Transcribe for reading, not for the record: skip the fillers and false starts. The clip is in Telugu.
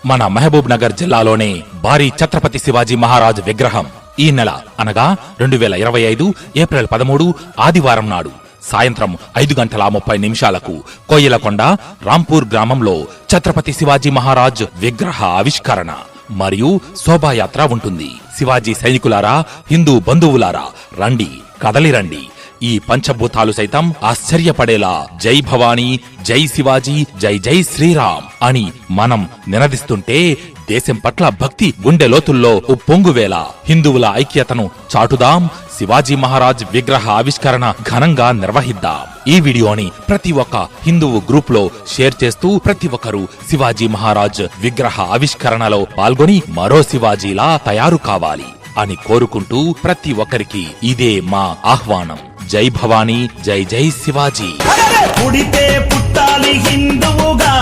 మన మహబూబ్ నగర్ జిల్లాలోనే భారీ ఛత్రపతి శివాజీ మహారాజ్ విగ్రహం ఈ నెల అనగా 2025 ఏప్రిల్ 13 ఆదివారం నాడు సాయంత్రం 5:30 కోయిలకొండ రాంపూర్ గ్రామంలో ఛత్రపతి శివాజీ మహారాజ్ విగ్రహ ఆవిష్కరణ మరియు శోభాయాత్ర ఉంటుంది. శివాజీ సైనికులారా, హిందూ బంధువులారా, రండి, కదలిరండి. ఈ పంచభూతాలు సైతం ఆశ్చర్యపడేలా జై భవానీ, జై శివాజీ, జై జై శ్రీరామ్ అని మనం నినదిస్తుంటే దేశం పట్ల భక్తి గుండె లోతుల్లో ఉప్పొంగువేళ హిందువుల ఐక్యతను చాటుదాం. శివాజీ మహారాజ్ విగ్రహ ఆవిష్కరణ ఘనంగా నిర్వహిద్దాం. ఈ వీడియోని ప్రతి ఒక్క హిందువు గ్రూప్ లో షేర్ చేస్తూ ప్రతి ఒక్కరూ శివాజీ మహారాజ్ విగ్రహ ఆవిష్కరణలో పాల్గొని మరో శివాజీలా తయారు కావాలి అని కోరుకుంటూ ప్రతి ఒక్కరికి ఇదే మా ఆహ్వానం. జై భవానీ, జై జై శివాజీ. పుడితే పుట్టాలి హిందువుగా.